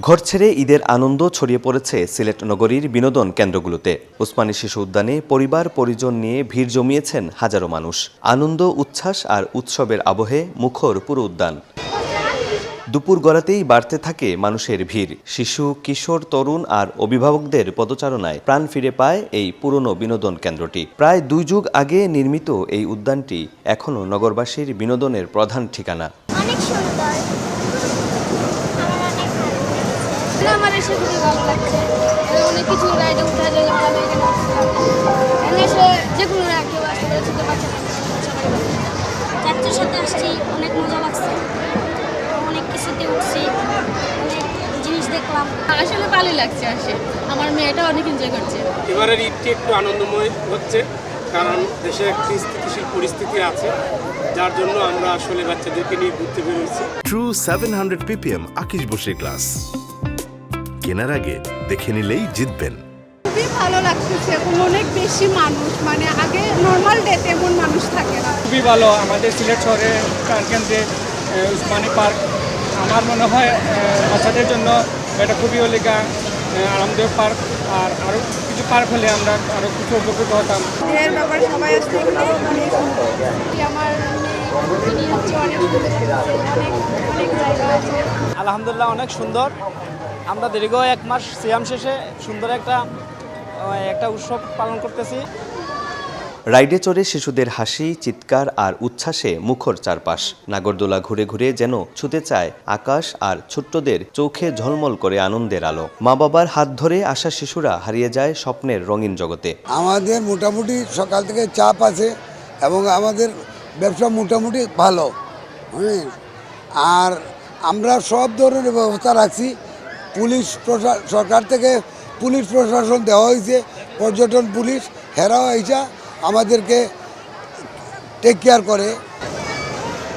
ঘর ছেড়ে ঈদের আনন্দ ছড়িয়ে পড়েছে সিলেট নগরীর বিনোদন কেন্দ্রগুলোতে। ওসমানী শিশু উদ্যানে পরিবার পরিজন নিয়ে ভিড় জমিয়েছেন হাজারো মানুষ। আনন্দ, উচ্ছ্বাস আর উৎসবের আবহে মুখর পুরো উদ্যান। দুপুর গড়াতেই বাড়তে থাকে মানুষের ভিড়। শিশু, কিশোর, তরুণ আর অভিভাবকদের পদচারণায় প্রাণ ফিরে পায় এই পুরনো বিনোদন কেন্দ্রটি। প্রায় 2 যুগ আগে নির্মিত এই উদ্যানটি এখনও নগরবাসীর বিনোদনের প্রধান ঠিকানা। অনেক সুন্দর। আমার এসে খুবই ভালো লাগছে। অনেক কিছু রাইডে উঠা যায়, এখানে এসে যে কোনো কেউ আসতে পারে, ছোটো বাচ্চারা চারটির সাথে আসছি, অনেক মজা লাগছে, অনেক কিছুতে উঠছি, অনেক জিনিস দেখলাম। আসলে ভালোই লাগছে। আমার মেয়েটা অনেক এনজয় করছে। এবারের ঈদটি একটু আনন্দময় হচ্ছে, কারণ দেশে একটি স্থিতিশীল পরিস্থিতি আছে, যার জন্য আমরা আসলে বাচ্চাদেরকে নিয়ে ঘুরতে বেরোচ্ছি। ট্রু 700 ppm আকিশ বসির গ্লাস কেনার আগে দেখে নিলেই জিতবেন। খুবই ভালো লাগতেছে। এখন অনেক বেশি মানুষ, মানে আগে নর্মাল ডেতে এমন মানুষ থাকে না। খুবই ভালো। আমাদের সিলেট শহরে প্রাণকেন্দ্রে উসমানী পার্ক আমার মনে হয় বাচ্চাদের জন্য এটা খুবই আরামদায়ক পার্ক। আর আরও কিছু পার্ক হলে আমরা আরও কিছু উপকৃত হতাম। এর ব্যাপারে সবাই আসতে আমার আলহামদুলিল্লাহ অনেক সুন্দর। আমরা দীর্ঘ 1 মাস সিয়াম শেষে সুন্দর একটা উৎসব পালন করতেছি। রাইডে চড়ে শিশুদের হাসি, চিৎকার আর উচ্ছ্বাসে মুখর চারপাশ। নাগরদোলা ঘুরে ঘুরে যেন ছুতে চায় আকাশ, আর ছোট্টদের চোখে ঝলমল করে আনন্দের আলো। মা বাবার হাত ধরে আসা শিশুরা হারিয়ে যায় স্বপ্নের রঙিন জগতে। আমাদের মোটামুটি সকাল থেকে চাপ আছে এবং আমাদের ব্যবসা মোটামুটি ভালো। আর আমরা সব ধরনের ব্যবস্থা রাখছি। সরকার থেকে পুলিশ প্রশাসন দেওয়া হয়েছে, পর্যটন পুলিশ হেরাও আইসা আমাদেরকে টেক কেয়ার করে।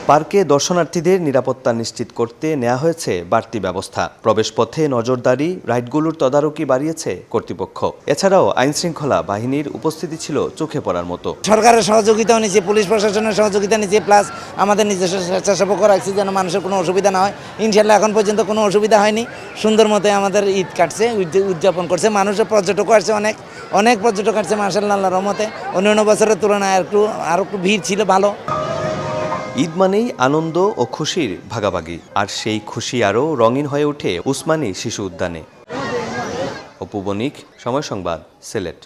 পার্কে দর্শনার্থীদের নিরাপত্তা নিশ্চিত করতে নেওয়া হয়েছে বাড়তি ব্যবস্থা। প্রবেশপথে নজরদারি, রাইডগুলোর তদারকি বাড়িয়েছে কর্তৃপক্ষ। এছাড়াও আইনশৃঙ্খলা বাহিনীর উপস্থিতি ছিল চোখে পড়ার মতো। সরকারের সহযোগিতাও নিচ্ছে, পুলিশ প্রশাসনের সহযোগিতা নিচ্ছে, প্লাস আমাদের নিজস্ব স্বেচ্ছাসেবক রাখছি যেন মানুষের কোনো অসুবিধা না হয়। ইনশাল্লাহ এখন পর্যন্ত কোনো অসুবিধা হয়নি। সুন্দর মতো আমাদের ঈদ কাটছে, উদযাপন করছে। মানুষের পর্যটকও আসছে, অনেক পর্যটক আসছে মাশাআল্লাহ, আল্লাহর রহমতে। অন্যান্য বছরের তুলনায় আরও একটু ভিড় ছিল ভালো। ঈদ মানেই আনন্দ ও খুশির ভাগাভাগি, আর সেই খুশি আরও রঙিন হয়ে ওঠে উসমানী শিশু উদ্যানে। অপু বণিক, সময় সংবাদ, সিলেট।